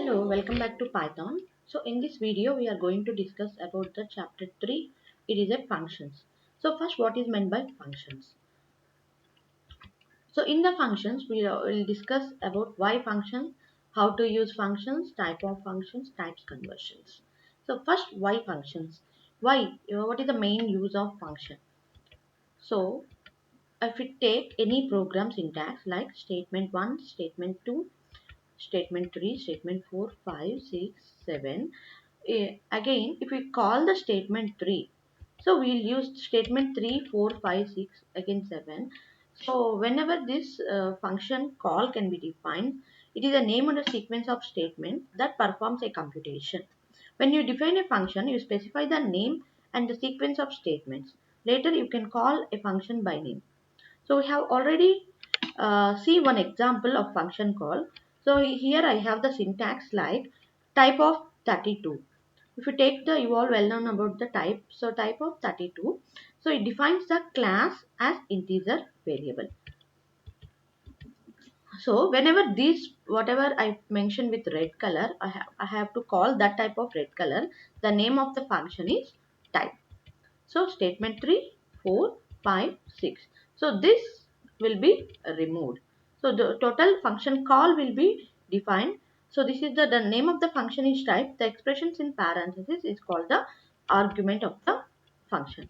Hello, welcome back to Python. So in this video we are going to discuss about the chapter 3. It is a functions. So first, what is meant by functions? So in the functions we will discuss about why functions, how to use functions, type of functions, types, conversions. So first, why functions? Why? What is the main use of function? So if we take any program syntax like statement 1, statement 2, statement 3, statement 4, 5, 6, 7. Again, if we call the statement 3, so we'll use statement 3, 4, 5, 6, again 7. So whenever this function call can be defined, it is a name and a sequence of statement that performs a computation. When you define a function, you specify the name and the sequence of statements. Later, you can call a function by name. So we have already see one example of function call. So here I have the syntax like type of 32. If you take the, you all well known about the type. So type of 32. So it defines the class as integer variable. So whenever these whatever I mentioned with red color, I have to call that type of red color. The name of the function is type. So statement 3, 4, 5, 6. So this will be removed. So the total function call will be defined. So this is the name of the function is type. The expressions in parentheses is called the argument of the function.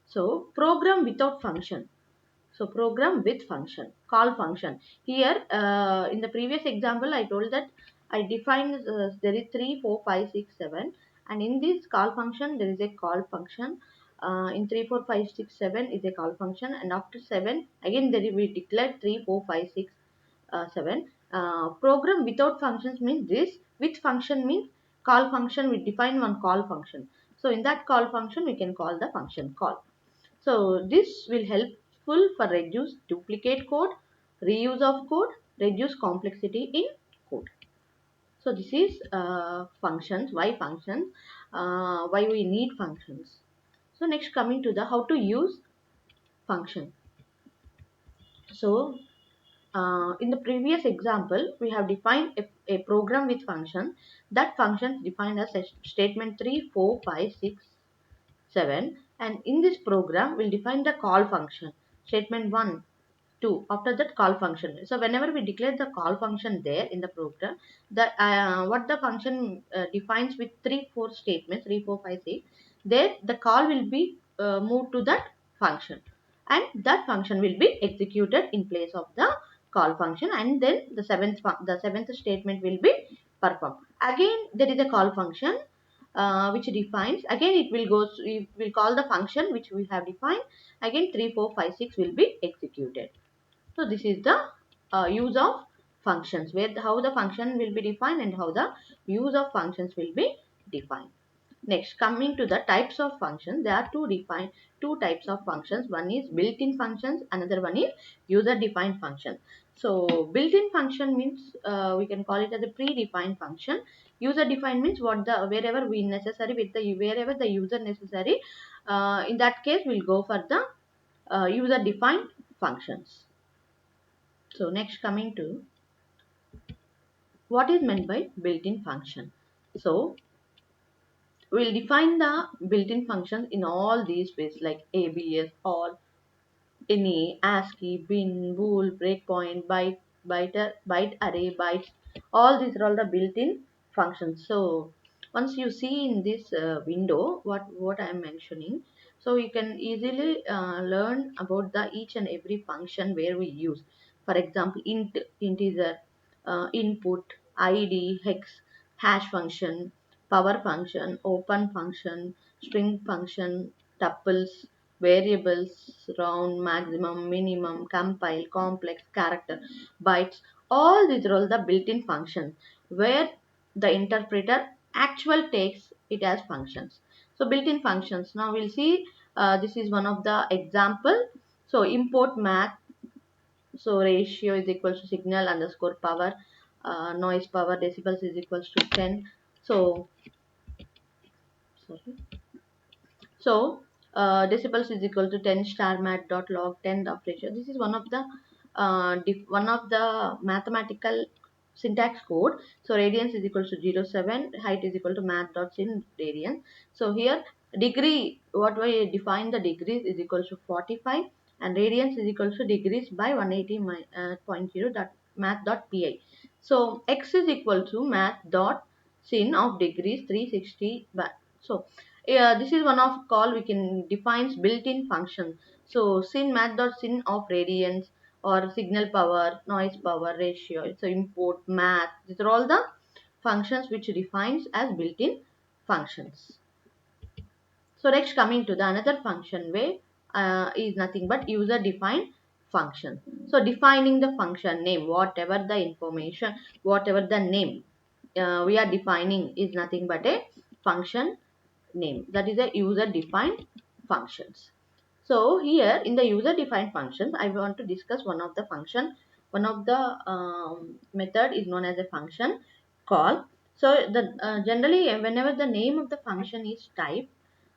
So program without function. So program with function, call function. Here in the previous example, I told that I defined there is 3, 4, 5, 6, 7, and in this call function there is a call function. In 3, 4, 5, 6, 7 is a call function, and after 7 again there we declare 3, 4, 5, 6, 7. Program without functions means this. With function means call function. We define one call function. So in that call function we can call the function call. So this will helpful for reduce duplicate code, reuse of code, reduce complexity in code. So this is functions. Why functions? Why we need functions? So next, coming to the how to use function. So in the previous example, we have defined a program with function. That function is defined as a statement 3, 4, 5, 6, 7, and in this program we'll define the call function statement 1, 2, after that call function. So whenever we declare the call function there in the program, the what the function defines with 3, 4 statements, 3, 4, 5, 6, there the call will be moved to that function, and that function will be executed in place of the call function, and then the seventh statement will be performed. Again there is a call function which defines, again it will go, we will call the function which we have defined, again 3, 4, 5, 6 will be executed. So this is the use of functions, where how the function will be defined and how the use of functions will be defined. Next, coming to the types of functions, there are two types of functions. One is built-in functions, another one is user-defined function. So built-in function means we can call it as a predefined function. User-defined means what the wherever we necessary with the wherever the user necessary. In that case, we'll go for the user-defined functions. So next, coming to what is meant by built-in function. So we'll define the built-in functions in all these ways like ABS, all, any, ASCII, bin, bool, breakpoint, byte array, bytes. All these are all the built-in functions. So once you see in this window what I am mentioning, so you can easily learn about the each and every function where we use. For example, integer, input, id, hex, hash function, power function, open function, string function, tuples, variables, round, maximum, minimum, compile, complex, character, bytes. All these are all the built-in functions where the interpreter actual takes it as functions. So built-in functions. Now we'll see. This is one of the example. So import math. So ratio is equals to signal underscore power. Noise power decibels is equals to 10. So sorry. So decibels is equal to 10 star mat dot log 10 dot ratio. This is one of the mathematical syntax code. So radians is equal to 0.7, height is equal to math.sin radians. So here degree, what we define the degrees is equal to 45, and radians is equal to degrees by 180.0 dot math.pi. So x is equal to math.sin of degrees 360. So this is one of call we can defines built-in function. So sin math.sin of radians or signal power, noise power ratio, it's a import math. These are all the functions which defines as built-in functions. So next coming to the another function where is nothing but user defined function. So defining the function name, whatever the information, whatever the name we are defining is nothing but a function name. That is a user defined functions. So here in the user defined functions, I want to discuss one of the function. One of the method is known as a function call. So the generally whenever the name of the function is type,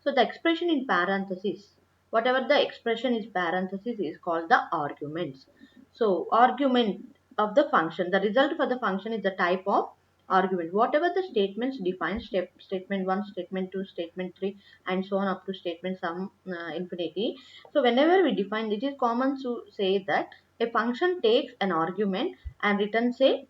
so the expression in parenthesis, whatever the expression is parenthesis is called the arguments. So argument of the function, the result for the function is the type of argument. Whatever the statements define, statement 1, statement 2, statement 3, and so on up to statement some infinity. So whenever we define, it is common to say that a function takes an argument and returns a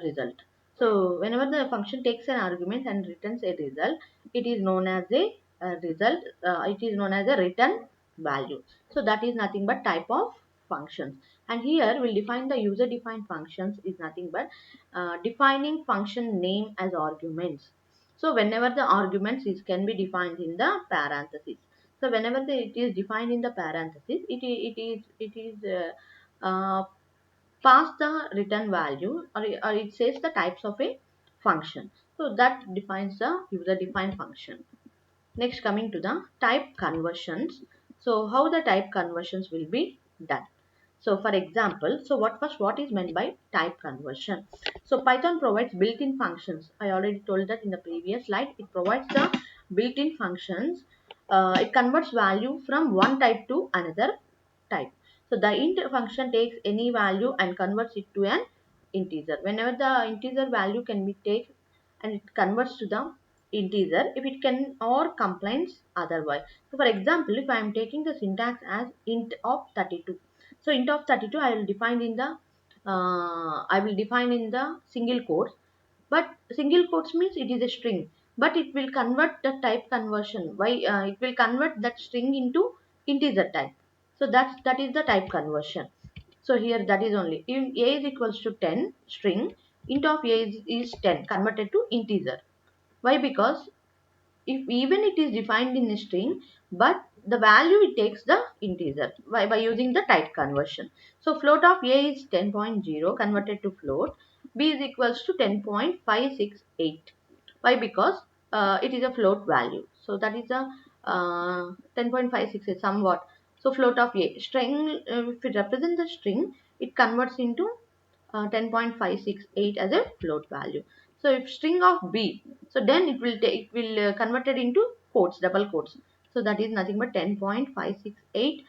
result. So whenever the function takes an argument and returns a result, it is known as a result. It is known as a return value. So that is nothing but type of functions. And here we'll define the user defined functions is nothing but defining function name as arguments. So whenever the arguments is can be defined in the parenthesis. So whenever it is defined in the parenthesis, it is pass the return value, or it says the types of a function. So that defines the user defined function. Next coming to the type conversions. So how the type conversions will be done. So for example, so what is meant by type conversion? So Python provides built-in functions. I already told that in the previous slide. It provides the built-in functions. It converts value from one type to another type. So the int function takes any value and converts it to an integer. Whenever the integer value can be taken and it converts to the integer if it can or complains otherwise. So for example, if I am taking the syntax as int of 32. So int of 32 I will define in the single quotes, but single quotes means it is a string, but it will convert the type conversion. Why it will convert that string into integer type. So that is the type conversion. So here that is only if a is equals to 10 string, int of a is 10 converted to integer. Why? Because if even it is defined in a string, but the value it takes the integer by using the type conversion. So float of a is 10.0 converted to float, b is equals to 10.568. Why? Because it is a float value. So that is a 10.568 somewhat. So float of a string, if it represents the string, it converts into 10.568 as a float value. So if string of b, so then it will convert it into quotes, double quotes. So that is nothing but 10.568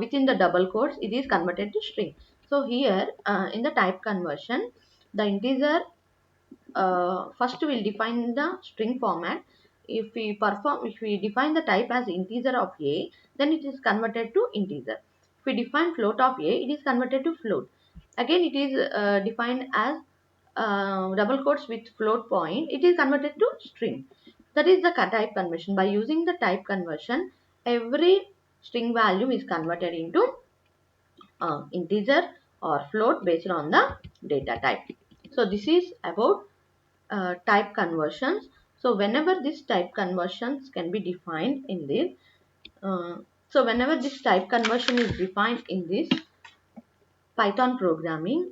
within the double quotes it is converted to string. So here in the type conversion, the integer first we'll define the string format. If we define the type as integer of a, then it is converted to integer. If we define float of a, it is converted to float. Again it is defined as double quotes with float point, it is converted to string. That is the type conversion. By using the type conversion, every string value is converted into integer or float based on the data type. So this is about type conversions. So whenever this type conversions can be defined in this, uh, so whenever this type conversion is defined in this Python programming,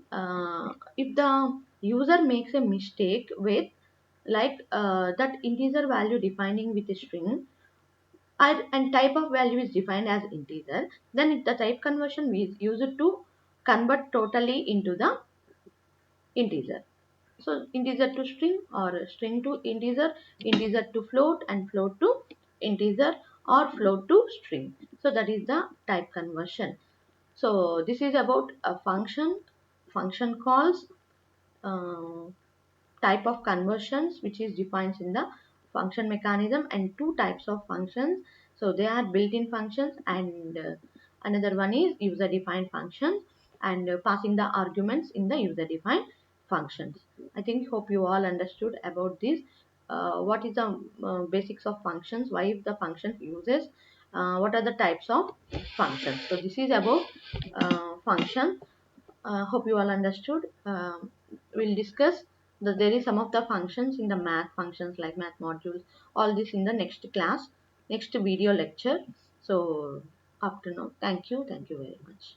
if the user makes a mistake with like that integer value defining with a string and type of value is defined as integer, then the type conversion is used to convert totally into the integer. So integer to string or string to integer, integer to float, and float to integer or float to string. So that is the type conversion. So this is about a function calls, uh, type of conversions which is defined in the function mechanism, and two types of functions. So they are built-in functions, and another one is user defined functions, and passing the arguments in the user defined functions. I think hope you all understood about this. What is the basics of functions, why the function uses, what are the types of functions. So this is about function. Hope you all understood. We'll discuss there is some of the functions in the math functions like math modules, all this in the next class, next video lecture. So afternoon. Thank you very much.